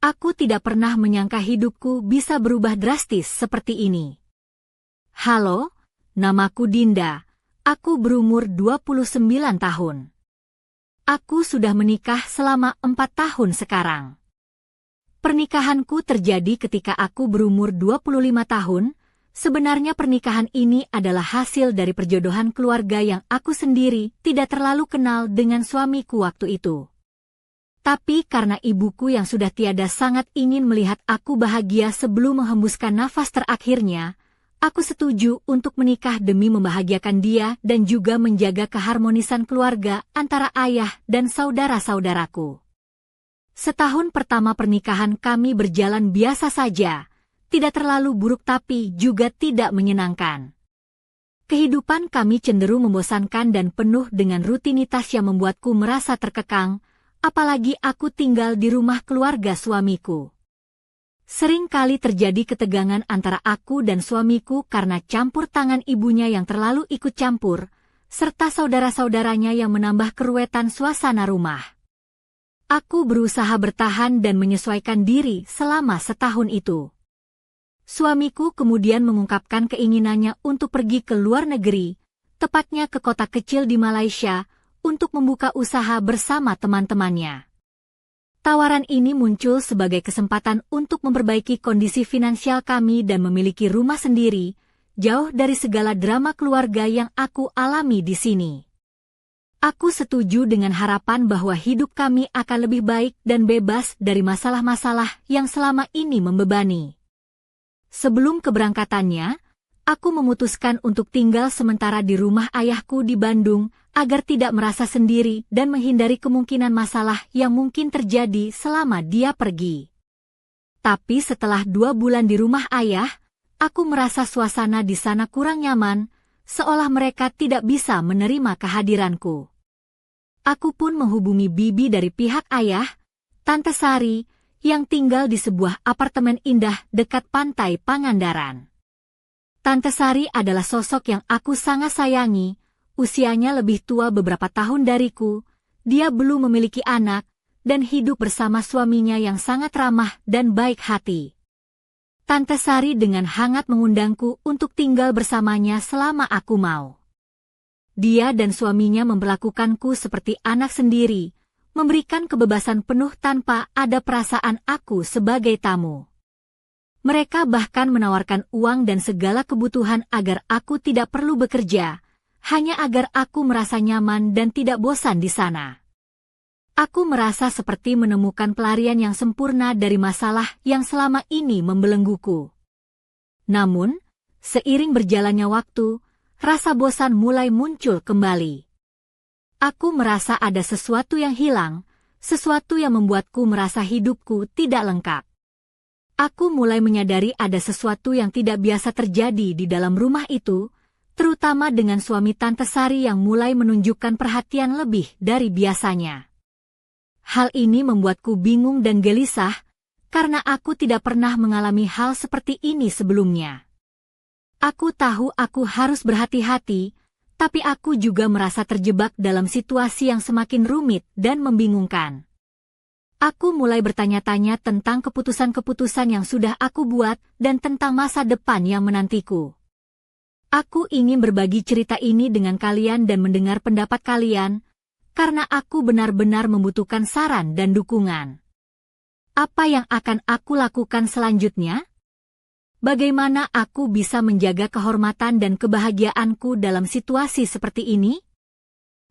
Aku tidak pernah menyangka hidupku bisa berubah drastis seperti ini. Halo, namaku Dinda. Aku berumur 29 tahun. Aku sudah menikah selama 4 tahun sekarang. Pernikahanku terjadi ketika aku berumur 25 tahun. Sebenarnya pernikahan ini adalah hasil dari perjodohan keluarga yang aku sendiri tidak terlalu kenal dengan suamiku waktu itu. Tapi karena ibuku yang sudah tiada sangat ingin melihat aku bahagia sebelum menghembuskan nafas terakhirnya, aku setuju untuk menikah demi membahagiakan dia dan juga menjaga keharmonisan keluarga antara ayah dan saudara-saudaraku. Setahun pertama pernikahan kami berjalan biasa saja. Tidak terlalu buruk tapi juga tidak menyenangkan. Kehidupan kami cenderung membosankan dan penuh dengan rutinitas yang membuatku merasa terkekang, apalagi aku tinggal di rumah keluarga suamiku. Sering kali terjadi ketegangan antara aku dan suamiku karena campur tangan ibunya yang terlalu ikut campur, serta saudara-saudaranya yang menambah keruwetan suasana rumah. Aku berusaha bertahan dan menyesuaikan diri selama setahun itu. Suamiku kemudian mengungkapkan keinginannya untuk pergi ke luar negeri, tepatnya ke kota kecil di Malaysia, untuk membuka usaha bersama teman-temannya. Tawaran ini muncul sebagai kesempatan untuk memperbaiki kondisi finansial kami dan memiliki rumah sendiri, jauh dari segala drama keluarga yang aku alami di sini. Aku setuju dengan harapan bahwa hidup kami akan lebih baik dan bebas dari masalah-masalah yang selama ini membebani. Sebelum keberangkatannya, aku memutuskan untuk tinggal sementara di rumah ayahku di Bandung agar tidak merasa sendiri dan menghindari kemungkinan masalah yang mungkin terjadi selama dia pergi. Tapi setelah 2 bulan di rumah ayah, aku merasa suasana di sana kurang nyaman, seolah mereka tidak bisa menerima kehadiranku. Aku pun menghubungi bibi dari pihak ayah, Tante Sari, yang tinggal di sebuah apartemen indah dekat pantai Pangandaran. Tante Sari adalah sosok yang aku sangat sayangi, usianya lebih tua beberapa tahun dariku, dia belum memiliki anak, dan hidup bersama suaminya yang sangat ramah dan baik hati. Tante Sari dengan hangat mengundangku untuk tinggal bersamanya selama aku mau. Dia dan suaminya memperlakukanku seperti anak sendiri, memberikan kebebasan penuh tanpa ada perasaan aku sebagai tamu. Mereka bahkan menawarkan uang dan segala kebutuhan agar aku tidak perlu bekerja, hanya agar aku merasa nyaman dan tidak bosan di sana. Aku merasa seperti menemukan pelarian yang sempurna dari masalah yang selama ini membelengguku. Namun, seiring berjalannya waktu, rasa bosan mulai muncul kembali. Aku merasa ada sesuatu yang hilang, sesuatu yang membuatku merasa hidupku tidak lengkap. Aku mulai menyadari ada sesuatu yang tidak biasa terjadi di dalam rumah itu, terutama dengan suami Tante Sari yang mulai menunjukkan perhatian lebih dari biasanya. Hal ini membuatku bingung dan gelisah, karena aku tidak pernah mengalami hal seperti ini sebelumnya. Aku tahu aku harus berhati-hati, tapi aku juga merasa terjebak dalam situasi yang semakin rumit dan membingungkan. Aku mulai bertanya-tanya tentang keputusan-keputusan yang sudah aku buat dan tentang masa depan yang menantiku. Aku ingin berbagi cerita ini dengan kalian dan mendengar pendapat kalian, karena aku benar-benar membutuhkan saran dan dukungan. Apa yang akan aku lakukan selanjutnya? Bagaimana aku bisa menjaga kehormatan dan kebahagiaanku dalam situasi seperti ini?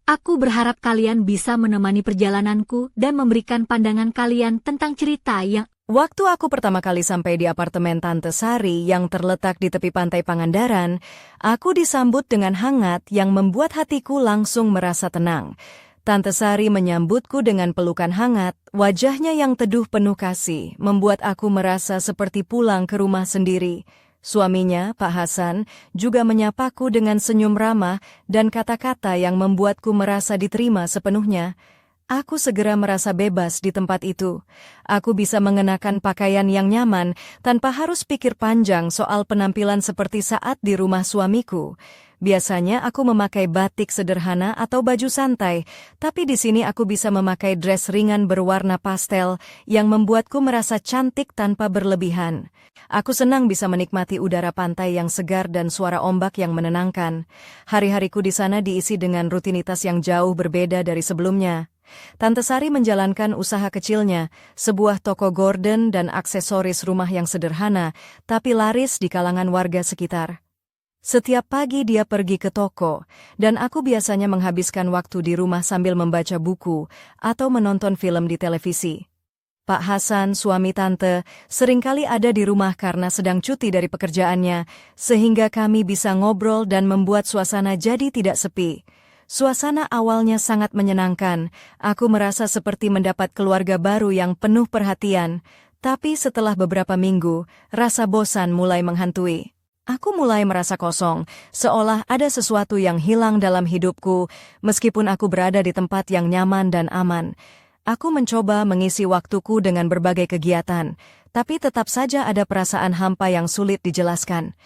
Aku berharap kalian bisa menemani perjalananku dan memberikan pandangan kalian tentang cerita yang... Waktu aku pertama kali sampai di apartemen Tante Sari yang terletak di tepi pantai Pangandaran, aku disambut dengan hangat yang membuat hatiku langsung merasa tenang. Tante Sari menyambutku dengan pelukan hangat, wajahnya yang teduh penuh kasih, membuat aku merasa seperti pulang ke rumah sendiri. Suaminya, Pak Hasan, juga menyapaku dengan senyum ramah dan kata-kata yang membuatku merasa diterima sepenuhnya. Aku segera merasa bebas di tempat itu. Aku bisa mengenakan pakaian yang nyaman tanpa harus pikir panjang soal penampilan seperti saat di rumah suamiku. Biasanya aku memakai batik sederhana atau baju santai, tapi di sini aku bisa memakai dress ringan berwarna pastel yang membuatku merasa cantik tanpa berlebihan. Aku senang bisa menikmati udara pantai yang segar dan suara ombak yang menenangkan. Hari-hariku di sana diisi dengan rutinitas yang jauh berbeda dari sebelumnya. Tante Sari menjalankan usaha kecilnya, sebuah toko gorden dan aksesoris rumah yang sederhana, tapi laris di kalangan warga sekitar. Setiap pagi dia pergi ke toko, dan aku biasanya menghabiskan waktu di rumah sambil membaca buku atau menonton film di televisi. Pak Hasan, suami tante, seringkali ada di rumah karena sedang cuti dari pekerjaannya, sehingga kami bisa ngobrol dan membuat suasana jadi tidak sepi. Suasana awalnya sangat menyenangkan, aku merasa seperti mendapat keluarga baru yang penuh perhatian, tapi setelah beberapa minggu, rasa bosan mulai menghantui. Aku mulai merasa kosong, seolah ada sesuatu yang hilang dalam hidupku, meskipun aku berada di tempat yang nyaman dan aman. Aku mencoba mengisi waktuku dengan berbagai kegiatan, tapi tetap saja ada perasaan hampa yang sulit dijelaskan.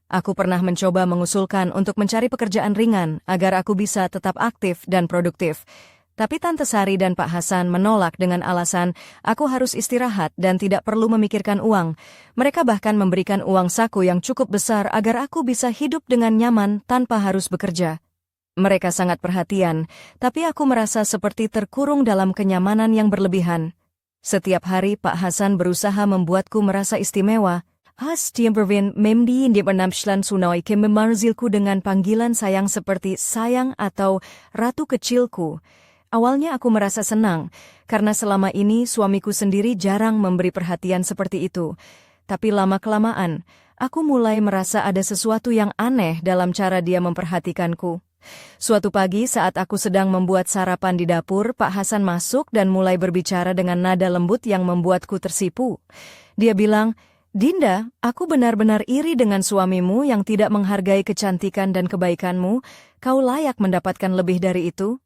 Aku pernah mencoba mengusulkan untuk mencari pekerjaan ringan agar aku bisa tetap aktif dan produktif. Tapi Tante Sari dan Pak Hasan menolak dengan alasan aku harus istirahat dan tidak perlu memikirkan uang. Mereka bahkan memberikan uang saku yang cukup besar agar aku bisa hidup dengan nyaman tanpa harus bekerja. Mereka sangat perhatian, tapi aku merasa seperti terkurung dalam kenyamanan yang berlebihan. Setiap hari Pak Hasan berusaha membuatku merasa istimewa. Bervin Memdi di penampilan Sunoi memanggilku dengan panggilan sayang seperti sayang atau ratu kecilku. Awalnya aku merasa senang, karena selama ini suamiku sendiri jarang memberi perhatian seperti itu. Tapi lama-kelamaan, aku mulai merasa ada sesuatu yang aneh dalam cara dia memperhatikanku. Suatu pagi saat aku sedang membuat sarapan di dapur, Pak Hasan masuk dan mulai berbicara dengan nada lembut yang membuatku tersipu. Dia bilang, "Dinda, aku benar-benar iri dengan suamimu yang tidak menghargai kecantikan dan kebaikanmu. Kau layak mendapatkan lebih dari itu."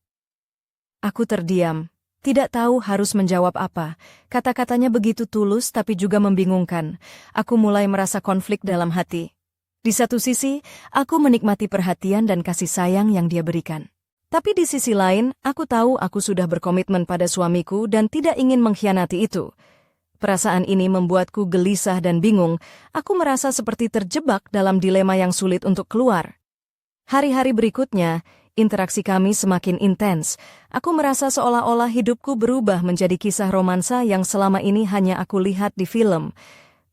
Aku terdiam, tidak tahu harus menjawab apa. Kata-katanya begitu tulus tapi juga membingungkan. Aku mulai merasa konflik dalam hati. Di satu sisi, aku menikmati perhatian dan kasih sayang yang dia berikan. Tapi di sisi lain, aku tahu aku sudah berkomitmen pada suamiku dan tidak ingin mengkhianati itu. Perasaan ini membuatku gelisah dan bingung. Aku merasa seperti terjebak dalam dilema yang sulit untuk keluar. Hari-hari berikutnya, interaksi kami semakin intens. Aku merasa seolah-olah hidupku berubah menjadi kisah romansa yang selama ini hanya aku lihat di film.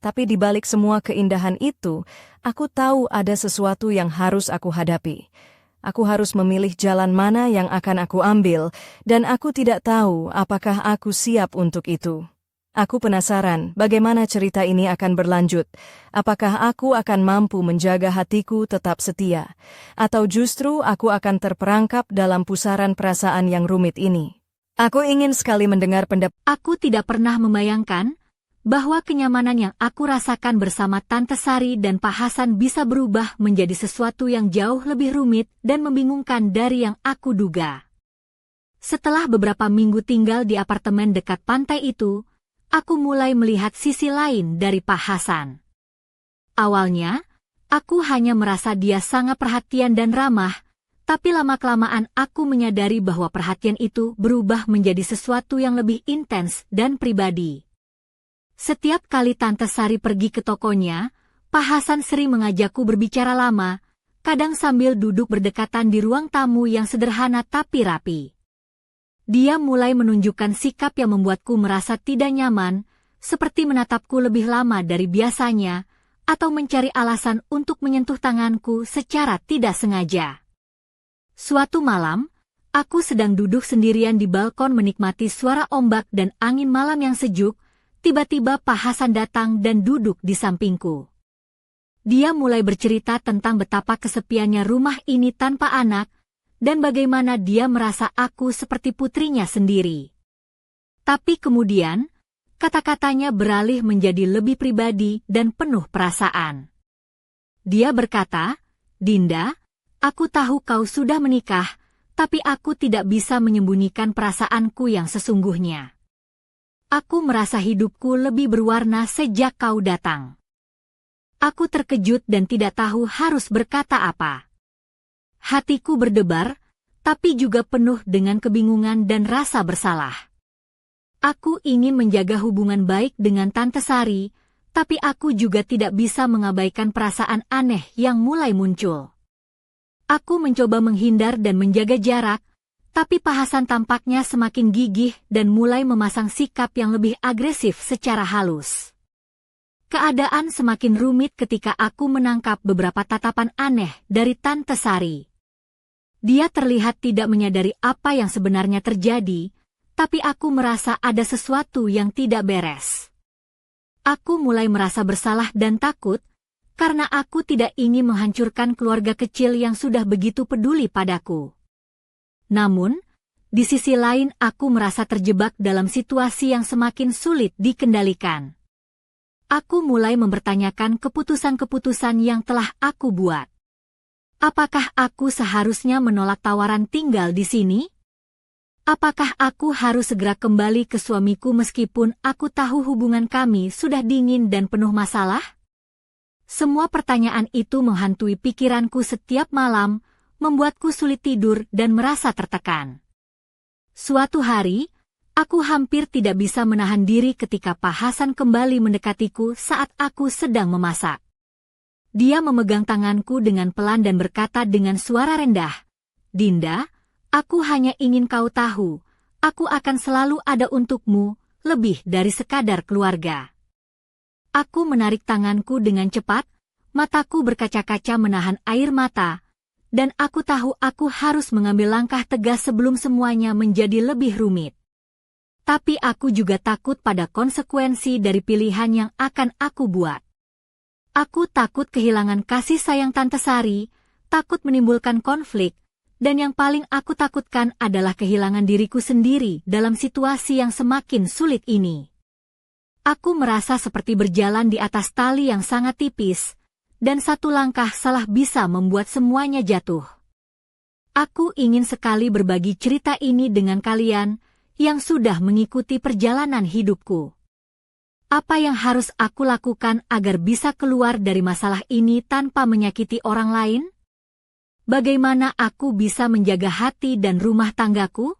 Tapi di balik semua keindahan itu, aku tahu ada sesuatu yang harus aku hadapi. Aku harus memilih jalan mana yang akan aku ambil, dan aku tidak tahu apakah aku siap untuk itu. Aku penasaran bagaimana cerita ini akan berlanjut. Apakah aku akan mampu menjaga hatiku tetap setia? Atau justru aku akan terperangkap dalam pusaran perasaan yang rumit ini? Aku ingin sekali mendengar pendapat. Aku tidak pernah membayangkan bahwa kenyamanan yang aku rasakan bersama Tante Sari dan Pak Hasan bisa berubah menjadi sesuatu yang jauh lebih rumit dan membingungkan dari yang aku duga. Setelah beberapa minggu tinggal di apartemen dekat pantai itu, aku mulai melihat sisi lain dari Pak Hasan. Awalnya, aku hanya merasa dia sangat perhatian dan ramah, tapi lama-kelamaan aku menyadari bahwa perhatian itu berubah menjadi sesuatu yang lebih intens dan pribadi. Setiap kali Tante Sari pergi ke tokonya, Pak Hasan sering mengajakku berbicara lama, kadang sambil duduk berdekatan di ruang tamu yang sederhana tapi rapi. Dia mulai menunjukkan sikap yang membuatku merasa tidak nyaman, seperti menatapku lebih lama dari biasanya, atau mencari alasan untuk menyentuh tanganku secara tidak sengaja. Suatu malam, aku sedang duduk sendirian di balkon menikmati suara ombak dan angin malam yang sejuk. Tiba-tiba Pak Hasan datang dan duduk di sampingku. Dia mulai bercerita tentang betapa kesepiannya rumah ini tanpa anak, dan bagaimana dia merasa aku seperti putrinya sendiri. Tapi kemudian, kata-katanya beralih menjadi lebih pribadi dan penuh perasaan. Dia berkata, "Dinda, aku tahu kau sudah menikah, tapi aku tidak bisa menyembunyikan perasaanku yang sesungguhnya. Aku merasa hidupku lebih berwarna sejak kau datang. Aku terkejut dan tidak tahu harus berkata apa. Hatiku berdebar, tapi juga penuh dengan kebingungan dan rasa bersalah. Aku ingin menjaga hubungan baik dengan Tante Sari, tapi aku juga tidak bisa mengabaikan perasaan aneh yang mulai muncul. Aku mencoba menghindar dan menjaga jarak, tapi Pak Hasan tampaknya semakin gigih dan mulai memasang sikap yang lebih agresif secara halus. Keadaan semakin rumit ketika aku menangkap beberapa tatapan aneh dari Tante Sari. Dia terlihat tidak menyadari apa yang sebenarnya terjadi, tapi aku merasa ada sesuatu yang tidak beres. Aku mulai merasa bersalah dan takut, karena aku tidak ingin menghancurkan keluarga kecil yang sudah begitu peduli padaku. Namun, di sisi lain aku merasa terjebak dalam situasi yang semakin sulit dikendalikan. Aku mulai mempertanyakan keputusan-keputusan yang telah aku buat. Apakah aku seharusnya menolak tawaran tinggal di sini? Apakah aku harus segera kembali ke suamiku meskipun aku tahu hubungan kami sudah dingin dan penuh masalah? Semua pertanyaan itu menghantui pikiranku setiap malam, membuatku sulit tidur dan merasa tertekan. Suatu hari, aku hampir tidak bisa menahan diri ketika Pak Hasan kembali mendekatiku saat aku sedang memasak. Dia memegang tanganku dengan pelan dan berkata dengan suara rendah, "Dinda, aku hanya ingin kau tahu, aku akan selalu ada untukmu, lebih dari sekadar keluarga." Aku menarik tanganku dengan cepat, mataku berkaca-kaca menahan air mata, dan aku tahu aku harus mengambil langkah tegas sebelum semuanya menjadi lebih rumit. Tapi aku juga takut pada konsekuensi dari pilihan yang akan aku buat. Aku takut kehilangan kasih sayang Tante Sari, takut menimbulkan konflik, dan yang paling aku takutkan adalah kehilangan diriku sendiri dalam situasi yang semakin sulit ini. Aku merasa seperti berjalan di atas tali yang sangat tipis, dan satu langkah salah bisa membuat semuanya jatuh. Aku ingin sekali berbagi cerita ini dengan kalian yang sudah mengikuti perjalanan hidupku. Apa yang harus aku lakukan agar bisa keluar dari masalah ini tanpa menyakiti orang lain? Bagaimana aku bisa menjaga hati dan rumah tanggaku?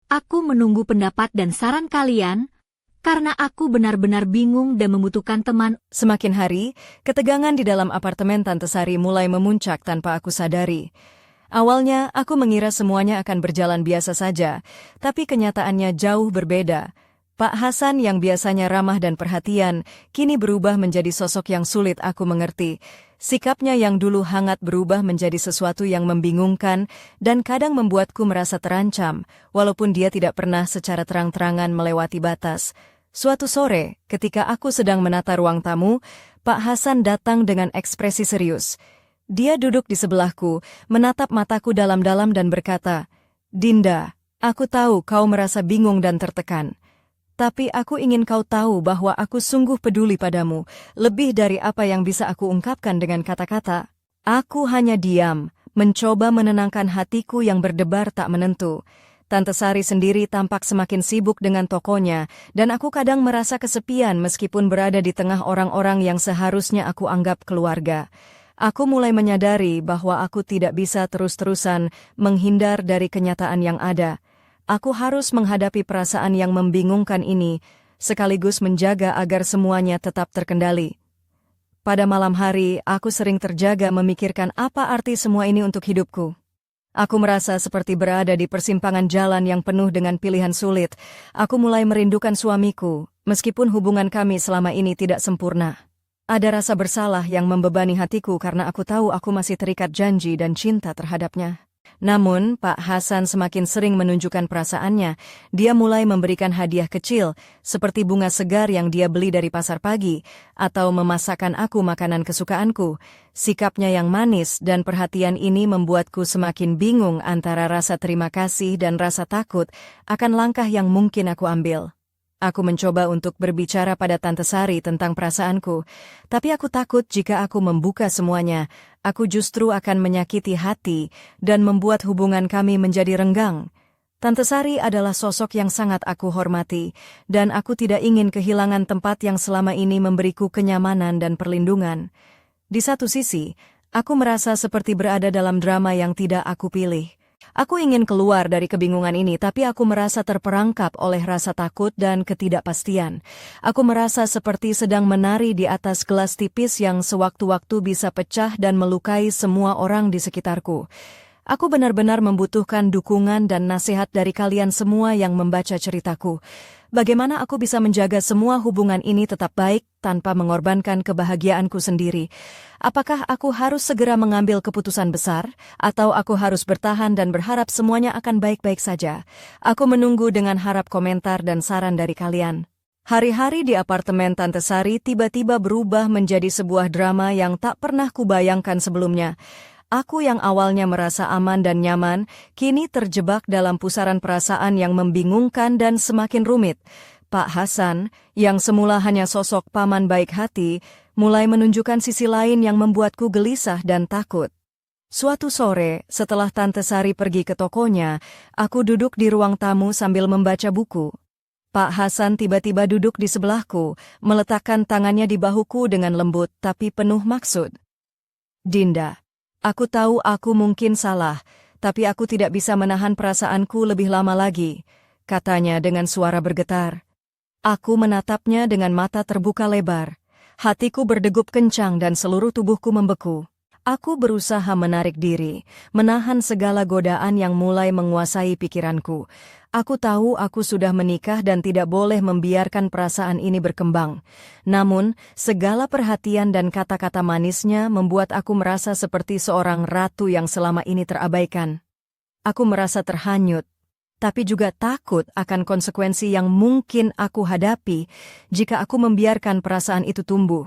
Aku menunggu pendapat dan saran kalian, karena aku benar-benar bingung dan membutuhkan teman. Semakin hari, ketegangan di dalam apartemen Tante Sari mulai memuncak tanpa aku sadari. Awalnya, aku mengira semuanya akan berjalan biasa saja, tapi kenyataannya jauh berbeda. Pak Hasan yang biasanya ramah dan perhatian, kini berubah menjadi sosok yang sulit aku mengerti. Sikapnya yang dulu hangat berubah menjadi sesuatu yang membingungkan dan kadang membuatku merasa terancam, walaupun dia tidak pernah secara terang-terangan melewati batas. Suatu sore, ketika aku sedang menata ruang tamu, Pak Hasan datang dengan ekspresi serius. Dia duduk di sebelahku, menatap mataku dalam-dalam dan berkata, "Dinda, aku tahu kau merasa bingung dan tertekan. Tapi aku ingin kau tahu bahwa aku sungguh peduli padamu, lebih dari apa yang bisa aku ungkapkan dengan kata-kata." Aku hanya diam, mencoba menenangkan hatiku yang berdebar tak menentu. Tante Sari sendiri tampak semakin sibuk dengan tokonya, dan aku kadang merasa kesepian meskipun berada di tengah orang-orang yang seharusnya aku anggap keluarga. Aku mulai menyadari bahwa aku tidak bisa terus-terusan menghindar dari kenyataan yang ada. Aku harus menghadapi perasaan yang membingungkan ini, sekaligus menjaga agar semuanya tetap terkendali. Pada malam hari, aku sering terjaga memikirkan apa arti semua ini untuk hidupku. Aku merasa seperti berada di persimpangan jalan yang penuh dengan pilihan sulit. Aku mulai merindukan suamiku, meskipun hubungan kami selama ini tidak sempurna. Ada rasa bersalah yang membebani hatiku karena aku tahu aku masih terikat janji dan cinta terhadapnya. Namun, Pak Hasan semakin sering menunjukkan perasaannya. Dia mulai memberikan hadiah kecil, seperti bunga segar yang dia beli dari pasar pagi, atau memasakkan aku makanan kesukaanku. Sikapnya yang manis dan perhatian ini membuatku semakin bingung antara rasa terima kasih dan rasa takut akan langkah yang mungkin aku ambil. Aku mencoba untuk berbicara pada Tante Sari tentang perasaanku, tapi aku takut jika aku membuka semuanya, aku justru akan menyakiti hati dan membuat hubungan kami menjadi renggang. Tante Sari adalah sosok yang sangat aku hormati, dan aku tidak ingin kehilangan tempat yang selama ini memberiku kenyamanan dan perlindungan. Di satu sisi, Aku merasa seperti berada dalam drama yang tidak aku pilih. Aku ingin keluar dari kebingungan ini, tapi aku merasa terperangkap oleh rasa takut dan ketidakpastian. Aku merasa seperti sedang menari di atas gelas tipis yang sewaktu-waktu bisa pecah dan melukai semua orang di sekitarku. Aku benar-benar membutuhkan dukungan dan nasihat dari kalian semua yang membaca ceritaku. Bagaimana aku bisa menjaga semua hubungan ini tetap baik tanpa mengorbankan kebahagiaanku sendiri? Apakah aku harus segera mengambil keputusan besar, atau aku harus bertahan dan berharap semuanya akan baik-baik saja? Aku menunggu dengan harap komentar dan saran dari kalian. Hari-hari di apartemen Tante Sari tiba-tiba berubah menjadi sebuah drama yang tak pernah kubayangkan sebelumnya. Aku yang awalnya merasa aman dan nyaman, kini terjebak dalam pusaran perasaan yang membingungkan dan semakin rumit. Pak Hasan, yang semula hanya sosok paman baik hati, mulai menunjukkan sisi lain yang membuatku gelisah dan takut. Suatu sore, setelah Tante Sari pergi ke tokonya, aku duduk di ruang tamu sambil membaca buku. Pak Hasan tiba-tiba duduk di sebelahku, meletakkan tangannya di bahuku dengan lembut tapi penuh maksud. "Dinda, aku tahu aku mungkin salah, tapi aku tidak bisa menahan perasaanku lebih lama lagi," katanya dengan suara bergetar. Aku menatapnya dengan mata terbuka lebar. Hatiku berdegup kencang dan seluruh tubuhku membeku. Aku berusaha menarik diri, menahan segala godaan yang mulai menguasai pikiranku. Aku tahu aku sudah menikah dan tidak boleh membiarkan perasaan ini berkembang. Namun, segala perhatian dan kata-kata manisnya membuat aku merasa seperti seorang ratu yang selama ini terabaikan. Aku merasa terhanyut, tapi juga takut akan konsekuensi yang mungkin aku hadapi jika aku membiarkan perasaan itu tumbuh.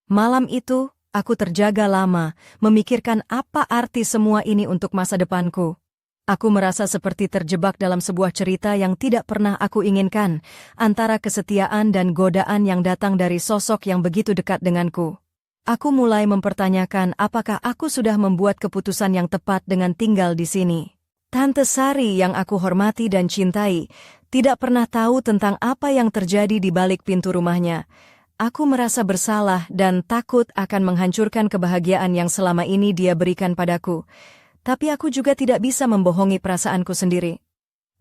Malam itu, aku terjaga lama, memikirkan apa arti semua ini untuk masa depanku. Aku merasa seperti terjebak dalam sebuah cerita yang tidak pernah aku inginkan, antara kesetiaan dan godaan yang datang dari sosok yang begitu dekat denganku. Aku mulai mempertanyakan apakah aku sudah membuat keputusan yang tepat dengan tinggal di sini. Tante Sari yang aku hormati dan cintai, tidak pernah tahu tentang apa yang terjadi di balik pintu rumahnya. Aku merasa bersalah dan takut akan menghancurkan kebahagiaan yang selama ini dia berikan padaku. Tapi aku juga tidak bisa membohongi perasaanku sendiri.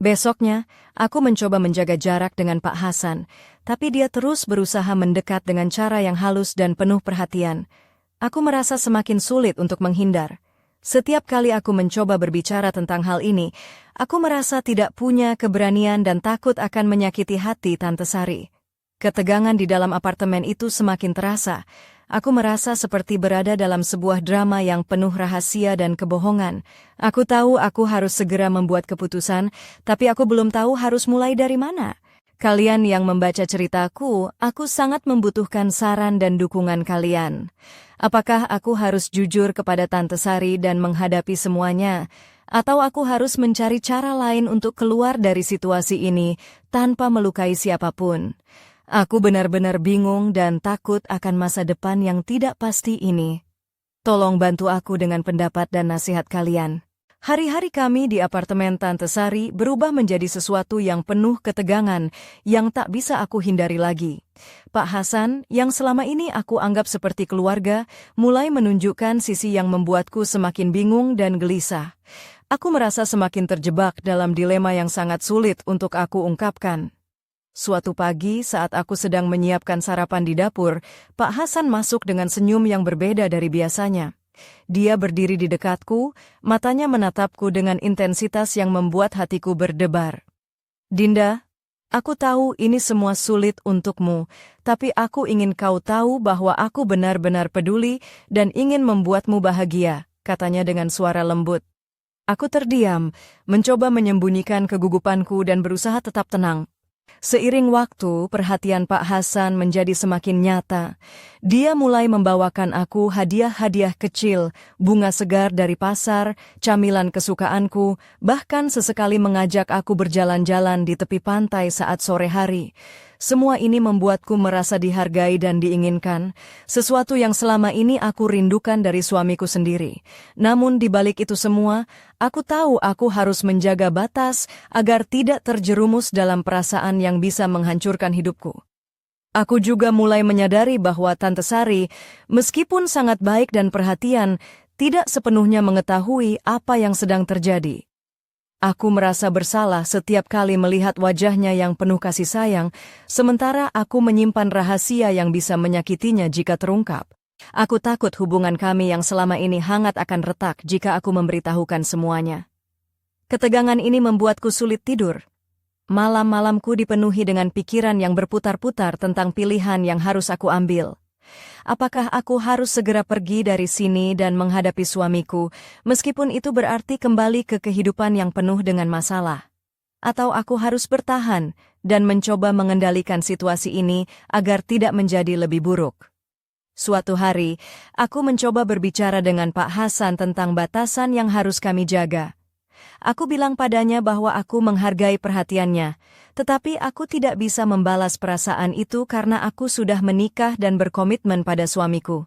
Besoknya, aku mencoba menjaga jarak dengan Pak Hasan, tapi dia terus berusaha mendekat dengan cara yang halus dan penuh perhatian. Aku merasa semakin sulit untuk menghindar. Setiap kali aku mencoba berbicara tentang hal ini, aku merasa tidak punya keberanian dan takut akan menyakiti hati Tante Sari. Ketegangan di dalam apartemen itu semakin terasa. Aku merasa seperti berada dalam sebuah drama yang penuh rahasia dan kebohongan. Aku tahu aku harus segera membuat keputusan, tapi aku belum tahu harus mulai dari mana. Kalian yang membaca ceritaku, aku sangat membutuhkan saran dan dukungan kalian. Apakah aku harus jujur kepada Tante Sari dan menghadapi semuanya? Atau aku harus mencari cara lain untuk keluar dari situasi ini tanpa melukai siapapun? Aku benar-benar bingung dan takut akan masa depan yang tidak pasti ini. Tolong bantu aku dengan pendapat dan nasihat kalian. Hari-hari kami di apartemen Tante Sari berubah menjadi sesuatu yang penuh ketegangan yang tak bisa aku hindari lagi. Pak Hasan, yang selama ini aku anggap seperti keluarga, mulai menunjukkan sisi yang membuatku semakin bingung dan gelisah. Aku merasa semakin terjebak dalam dilema yang sangat sulit untuk aku ungkapkan. Suatu pagi saat aku sedang menyiapkan sarapan di dapur, Pak Hasan masuk dengan senyum yang berbeda dari biasanya. Dia berdiri di dekatku, matanya menatapku dengan intensitas yang membuat hatiku berdebar. "Dinda, aku tahu ini semua sulit untukmu, tapi aku ingin kau tahu bahwa aku benar-benar peduli dan ingin membuatmu bahagia," katanya dengan suara lembut. Aku terdiam, mencoba menyembunyikan kegugupanku dan berusaha tetap tenang. Seiring waktu, perhatian Pak Hasan menjadi semakin nyata. Dia mulai membawakan aku hadiah-hadiah kecil, bunga segar dari pasar, camilan kesukaanku, bahkan sesekali mengajak aku berjalan-jalan di tepi pantai saat sore hari. Semua ini membuatku merasa dihargai dan diinginkan, sesuatu yang selama ini aku rindukan dari suamiku sendiri. Namun di balik itu semua, aku tahu aku harus menjaga batas agar tidak terjerumus dalam perasaan yang bisa menghancurkan hidupku. Aku juga mulai menyadari bahwa Tante Sari, meskipun sangat baik dan perhatian, tidak sepenuhnya mengetahui apa yang sedang terjadi. Aku merasa bersalah setiap kali melihat wajahnya yang penuh kasih sayang, sementara aku menyimpan rahasia yang bisa menyakitinya jika terungkap. Aku takut hubungan kami yang selama ini hangat akan retak jika aku memberitahukan semuanya. Ketegangan ini membuatku sulit tidur. Malam-malamku dipenuhi dengan pikiran yang berputar-putar tentang pilihan yang harus aku ambil. Apakah aku harus segera pergi dari sini dan menghadapi suamiku, meskipun itu berarti kembali ke kehidupan yang penuh dengan masalah? Atau aku harus bertahan dan mencoba mengendalikan situasi ini agar tidak menjadi lebih buruk? Suatu hari, aku mencoba berbicara dengan Pak Hasan tentang batasan yang harus kami jaga. Aku bilang padanya bahwa aku menghargai perhatiannya, tetapi aku tidak bisa membalas perasaan itu karena aku sudah menikah dan berkomitmen pada suamiku.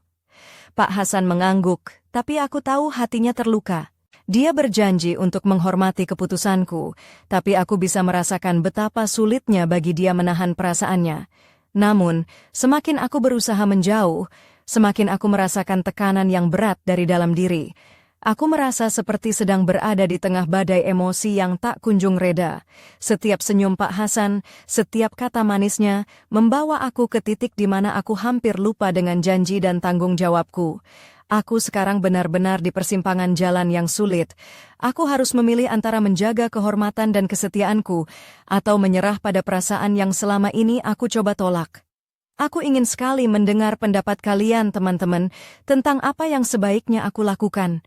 Pak Hasan mengangguk, tapi aku tahu hatinya terluka. Dia berjanji untuk menghormati keputusanku, tapi aku bisa merasakan betapa sulitnya bagi dia menahan perasaannya. Namun, semakin aku berusaha menjauh, semakin aku merasakan tekanan yang berat dari dalam diri. Aku merasa seperti sedang berada di tengah badai emosi yang tak kunjung reda. Setiap senyum Pak Hasan, setiap kata manisnya, membawa aku ke titik di mana aku hampir lupa dengan janji dan tanggung jawabku. Aku sekarang benar-benar di persimpangan jalan yang sulit. Aku harus memilih antara menjaga kehormatan dan kesetiaanku, atau menyerah pada perasaan yang selama ini aku coba tolak. Aku ingin sekali mendengar pendapat kalian, teman-teman, tentang apa yang sebaiknya aku lakukan.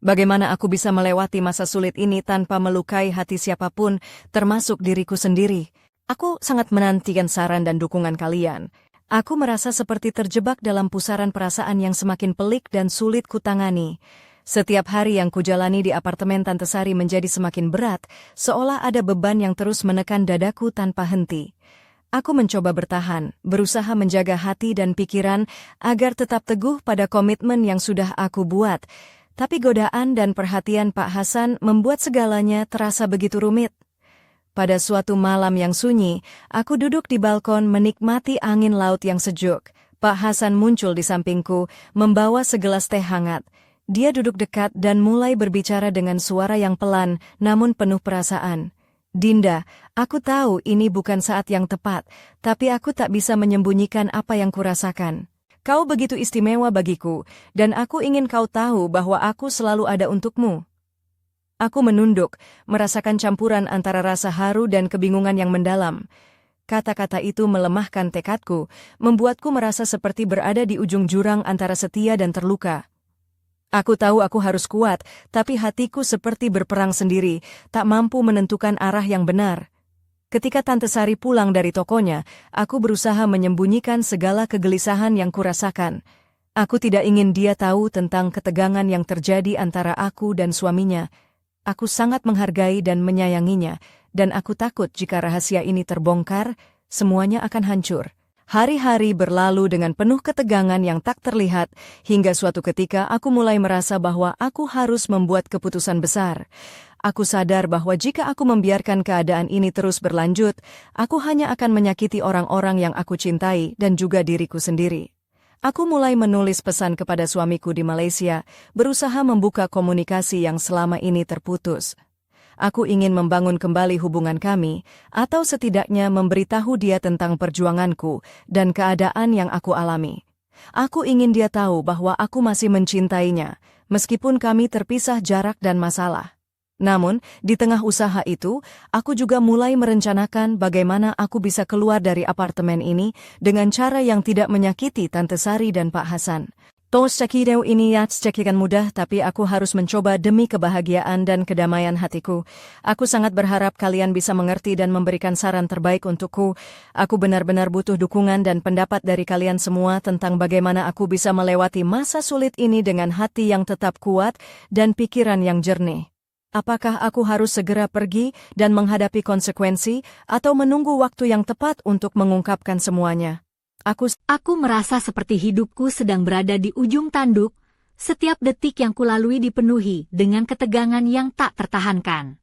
Bagaimana aku bisa melewati masa sulit ini tanpa melukai hati siapapun, termasuk diriku sendiri? Aku sangat menantikan saran dan dukungan kalian. Aku merasa seperti terjebak dalam pusaran perasaan yang semakin pelik dan sulit kutangani. Setiap hari yang kujalani di apartemen Tante Sari menjadi semakin berat, seolah ada beban yang terus menekan dadaku tanpa henti. Aku mencoba bertahan, berusaha menjaga hati dan pikiran agar tetap teguh pada komitmen yang sudah aku buat. Tapi godaan dan perhatian Pak Hasan membuat segalanya terasa begitu rumit. Pada suatu malam yang sunyi, aku duduk di balkon menikmati angin laut yang sejuk. Pak Hasan muncul di sampingku, membawa segelas teh hangat. Dia duduk dekat dan mulai berbicara dengan suara yang pelan, namun penuh perasaan. Dinda, aku tahu ini bukan saat yang tepat, tapi aku tak bisa menyembunyikan apa yang kurasakan. Kau begitu istimewa bagiku, dan aku ingin kau tahu bahwa aku selalu ada untukmu. Aku menunduk, merasakan campuran antara rasa haru dan kebingungan yang mendalam. Kata-kata itu melemahkan tekadku, membuatku merasa seperti berada di ujung jurang antara setia dan terluka. Aku tahu aku harus kuat, tapi hatiku seperti berperang sendiri, tak mampu menentukan arah yang benar. Ketika Tante Sari pulang dari tokonya, aku berusaha menyembunyikan segala kegelisahan yang kurasakan. Aku tidak ingin dia tahu tentang ketegangan yang terjadi antara aku dan suaminya. Aku sangat menghargai dan menyayanginya, dan aku takut jika rahasia ini terbongkar, semuanya akan hancur. Hari-hari berlalu dengan penuh ketegangan yang tak terlihat, hingga suatu ketika aku mulai merasa bahwa aku harus membuat keputusan besar. Aku sadar bahwa jika aku membiarkan keadaan ini terus berlanjut, aku hanya akan menyakiti orang-orang yang aku cintai dan juga diriku sendiri. Aku mulai menulis pesan kepada suamiku di Malaysia, berusaha membuka komunikasi yang selama ini terputus. Aku ingin membangun kembali hubungan kami, atau setidaknya memberitahu dia tentang perjuanganku dan keadaan yang aku alami. Aku ingin dia tahu bahwa aku masih mencintainya, meskipun kami terpisah jarak dan masalah. Namun, di tengah usaha itu, aku juga mulai merencanakan bagaimana aku bisa keluar dari apartemen ini dengan cara yang tidak menyakiti Tante Sari dan Pak Hasan. Cekideu ini cekikan mudah, tapi aku harus mencoba demi kebahagiaan dan kedamaian hatiku. Aku sangat berharap kalian bisa mengerti dan memberikan saran terbaik untukku. Aku benar-benar butuh dukungan dan pendapat dari kalian semua tentang bagaimana aku bisa melewati masa sulit ini dengan hati yang tetap kuat dan pikiran yang jernih. Apakah aku harus segera pergi dan menghadapi konsekuensi atau menunggu waktu yang tepat untuk mengungkapkan semuanya? Aku merasa seperti hidupku sedang berada di ujung tanduk, setiap detik yang kulalui dipenuhi dengan ketegangan yang tak tertahankan.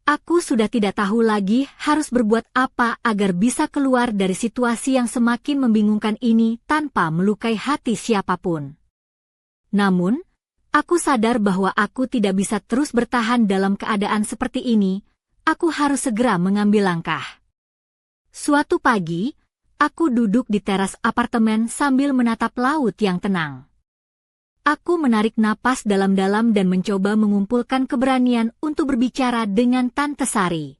Aku sudah tidak tahu lagi harus berbuat apa agar bisa keluar dari situasi yang semakin membingungkan ini tanpa melukai hati siapapun. Namun, aku sadar bahwa aku tidak bisa terus bertahan dalam keadaan seperti ini. Aku harus segera mengambil langkah. Suatu pagi, aku duduk di teras apartemen sambil menatap laut yang tenang. Aku menarik napas dalam-dalam dan mencoba mengumpulkan keberanian untuk berbicara dengan Tante Sari.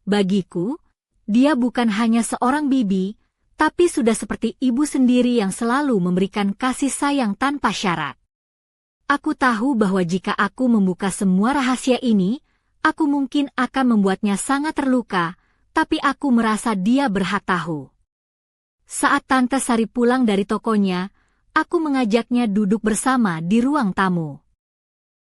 Bagiku, dia bukan hanya seorang bibi, tapi sudah seperti ibu sendiri yang selalu memberikan kasih sayang tanpa syarat. Aku tahu bahwa jika aku membuka semua rahasia ini, aku mungkin akan membuatnya sangat terluka, tapi aku merasa dia berhak tahu. Saat Tante Sari pulang dari tokonya, aku mengajaknya duduk bersama di ruang tamu.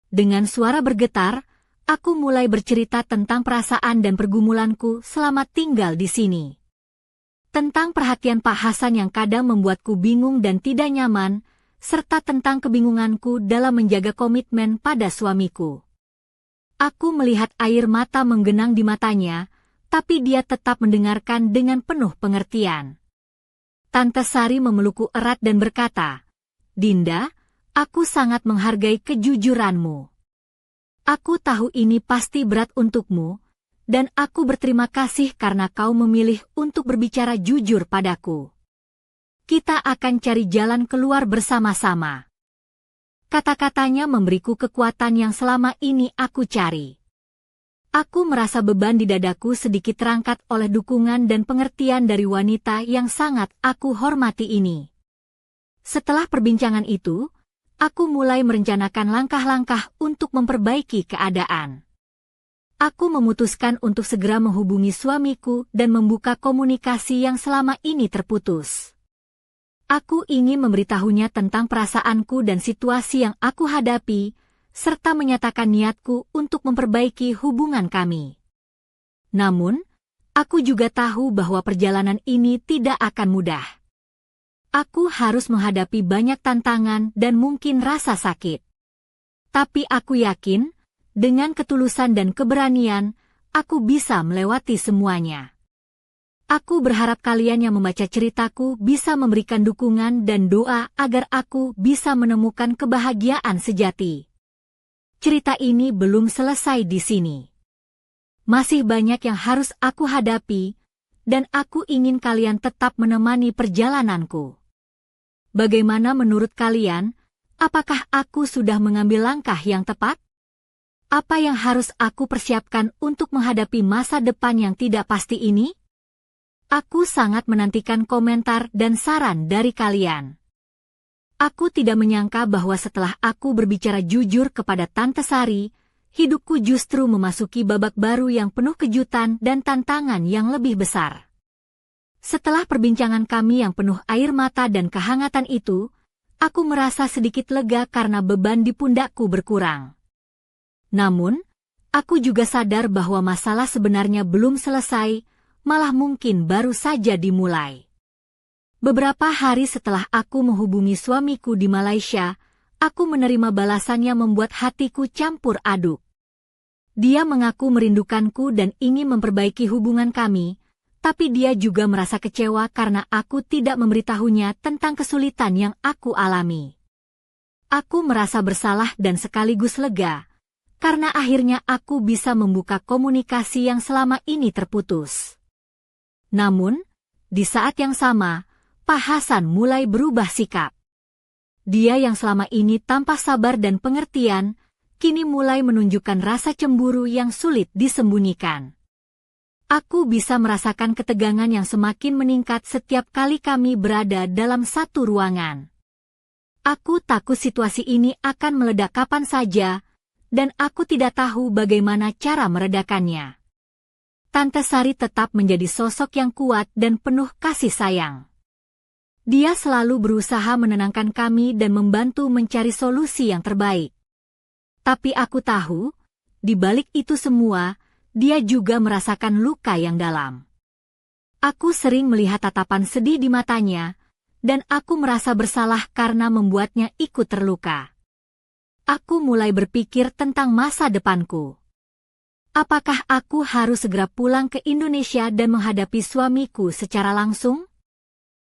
Dengan suara bergetar, aku mulai bercerita tentang perasaan dan pergumulanku selama tinggal di sini. Tentang perhatian Pak Hasan yang kadang membuatku bingung dan tidak nyaman, serta tentang kebingunganku dalam menjaga komitmen pada suamiku. Aku melihat air mata menggenang di matanya, tapi dia tetap mendengarkan dengan penuh pengertian. Tante Sari memelukku erat dan berkata, "Dinda, aku sangat menghargai kejujuranmu. Aku tahu ini pasti berat untukmu, dan aku berterima kasih karena kau memilih untuk berbicara jujur padaku. Kita akan cari jalan keluar bersama-sama." Kata-katanya memberiku kekuatan yang selama ini aku cari. Aku merasa beban di dadaku sedikit terangkat oleh dukungan dan pengertian dari wanita yang sangat aku hormati ini. Setelah perbincangan itu, aku mulai merencanakan langkah-langkah untuk memperbaiki keadaan. Aku memutuskan untuk segera menghubungi suamiku dan membuka komunikasi yang selama ini terputus. Aku ingin memberitahunya tentang perasaanku dan situasi yang aku hadapi, serta menyatakan niatku untuk memperbaiki hubungan kami. Namun, aku juga tahu bahwa perjalanan ini tidak akan mudah. Aku harus menghadapi banyak tantangan dan mungkin rasa sakit. Tapi aku yakin, dengan ketulusan dan keberanian, aku bisa melewati semuanya. Aku berharap kalian yang membaca ceritaku bisa memberikan dukungan dan doa agar aku bisa menemukan kebahagiaan sejati. Cerita ini belum selesai di sini. Masih banyak yang harus aku hadapi, dan aku ingin kalian tetap menemani perjalananku. Bagaimana menurut kalian? Apakah aku sudah mengambil langkah yang tepat? Apa yang harus aku persiapkan untuk menghadapi masa depan yang tidak pasti ini? Aku sangat menantikan komentar dan saran dari kalian. Aku tidak menyangka bahwa setelah aku berbicara jujur kepada Tante Sari, hidupku justru memasuki babak baru yang penuh kejutan dan tantangan yang lebih besar. Setelah perbincangan kami yang penuh air mata dan kehangatan itu, aku merasa sedikit lega karena beban di pundakku berkurang. Namun, aku juga sadar bahwa masalah sebenarnya belum selesai, malah mungkin baru saja dimulai. Beberapa hari setelah aku menghubungi suamiku di Malaysia, aku menerima balasan yang membuat hatiku campur aduk. Dia mengaku merindukanku dan ingin memperbaiki hubungan kami, tapi dia juga merasa kecewa karena aku tidak memberitahunya tentang kesulitan yang aku alami. Aku merasa bersalah dan sekaligus lega, karena akhirnya aku bisa membuka komunikasi yang selama ini terputus. Namun, di saat yang sama, Pak Hasan mulai berubah sikap. Dia yang selama ini tanpa sabar dan pengertian, kini mulai menunjukkan rasa cemburu yang sulit disembunyikan. Aku bisa merasakan ketegangan yang semakin meningkat setiap kali kami berada dalam satu ruangan. Aku takut situasi ini akan meledak kapan saja, dan aku tidak tahu bagaimana cara meredakannya. Tante Sari tetap menjadi sosok yang kuat dan penuh kasih sayang. Dia selalu berusaha menenangkan kami dan membantu mencari solusi yang terbaik. Tapi aku tahu, di balik itu semua, dia juga merasakan luka yang dalam. Aku sering melihat tatapan sedih di matanya, dan aku merasa bersalah karena membuatnya ikut terluka. Aku mulai berpikir tentang masa depanku. Apakah aku harus segera pulang ke Indonesia dan menghadapi suamiku secara langsung?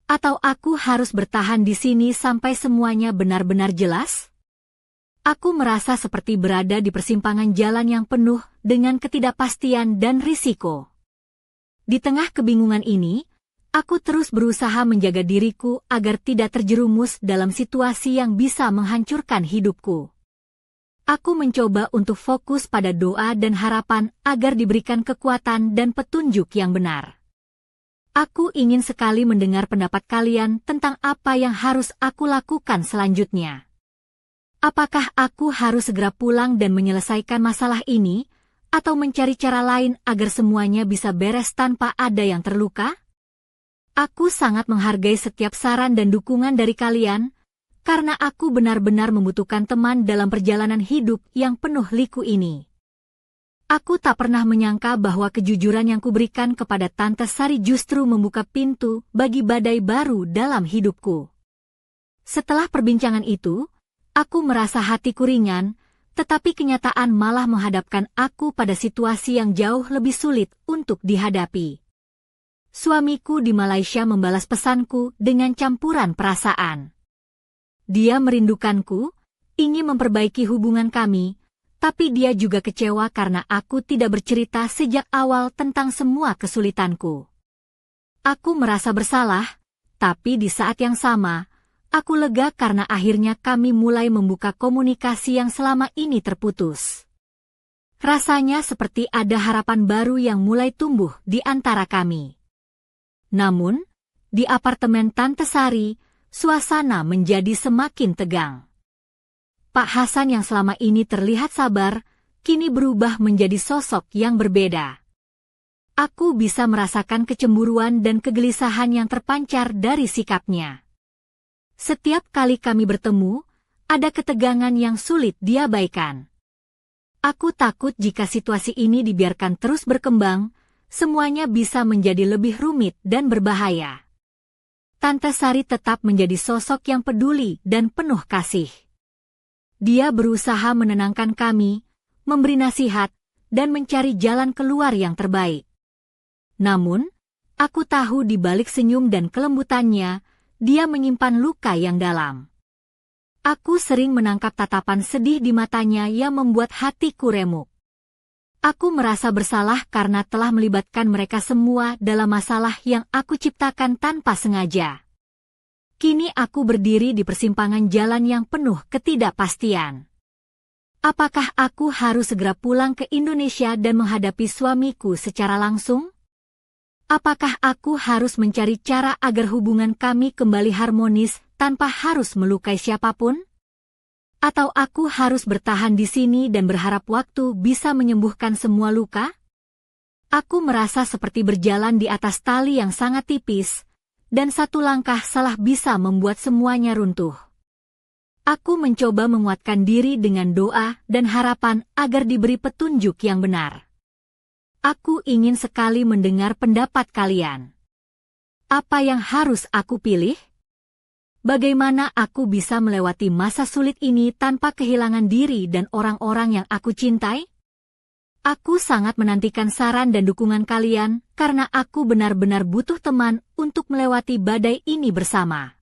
Atau aku harus bertahan di sini sampai semuanya benar-benar jelas? Aku merasa seperti berada di persimpangan jalan yang penuh dengan ketidakpastian dan risiko. Di tengah kebingungan ini, aku terus berusaha menjaga diriku agar tidak terjerumus dalam situasi yang bisa menghancurkan hidupku. Aku mencoba untuk fokus pada doa dan harapan agar diberikan kekuatan dan petunjuk yang benar. Aku ingin sekali mendengar pendapat kalian tentang apa yang harus aku lakukan selanjutnya. Apakah aku harus segera pulang dan menyelesaikan masalah ini, atau mencari cara lain agar semuanya bisa beres tanpa ada yang terluka? Aku sangat menghargai setiap saran dan dukungan dari kalian, karena aku benar-benar membutuhkan teman dalam perjalanan hidup yang penuh liku ini. Aku tak pernah menyangka bahwa kejujuran yang kuberikan kepada Tante Sari justru membuka pintu bagi badai baru dalam hidupku. Setelah perbincangan itu, aku merasa hatiku ringan, tetapi kenyataan malah menghadapkan aku pada situasi yang jauh lebih sulit untuk dihadapi. Suamiku di Malaysia membalas pesanku dengan campuran perasaan. Dia merindukanku, ingin memperbaiki hubungan kami, tapi dia juga kecewa karena aku tidak bercerita sejak awal tentang semua kesulitanku. Aku merasa bersalah, tapi di saat yang sama, aku lega karena akhirnya kami mulai membuka komunikasi yang selama ini terputus. Rasanya seperti ada harapan baru yang mulai tumbuh di antara kami. Namun, di apartemen Tante Sari, suasana menjadi semakin tegang. Pak Hasan yang selama ini terlihat sabar, kini berubah menjadi sosok yang berbeda. Aku bisa merasakan kecemburuan dan kegelisahan yang terpancar dari sikapnya. Setiap kali kami bertemu, ada ketegangan yang sulit diabaikan. Aku takut jika situasi ini dibiarkan terus berkembang, semuanya bisa menjadi lebih rumit dan berbahaya. Tante Sari tetap menjadi sosok yang peduli dan penuh kasih. Dia berusaha menenangkan kami, memberi nasihat, dan mencari jalan keluar yang terbaik. Namun, aku tahu di balik senyum dan kelembutannya, dia menyimpan luka yang dalam. Aku sering menangkap tatapan sedih di matanya yang membuat hatiku remuk. Aku merasa bersalah karena telah melibatkan mereka semua dalam masalah yang aku ciptakan tanpa sengaja. Kini aku berdiri di persimpangan jalan yang penuh ketidakpastian. Apakah aku harus segera pulang ke Indonesia dan menghadapi suamiku secara langsung? Apakah aku harus mencari cara agar hubungan kami kembali harmonis tanpa harus melukai siapapun? Atau aku harus bertahan di sini dan berharap waktu bisa menyembuhkan semua luka? Aku merasa seperti berjalan di atas tali yang sangat tipis, dan satu langkah salah bisa membuat semuanya runtuh. Aku mencoba menguatkan diri dengan doa dan harapan agar diberi petunjuk yang benar. Aku ingin sekali mendengar pendapat kalian. Apa yang harus aku pilih? Bagaimana aku bisa melewati masa sulit ini tanpa kehilangan diri dan orang-orang yang aku cintai? Aku sangat menantikan saran dan dukungan kalian karena aku benar-benar butuh teman untuk melewati badai ini bersama.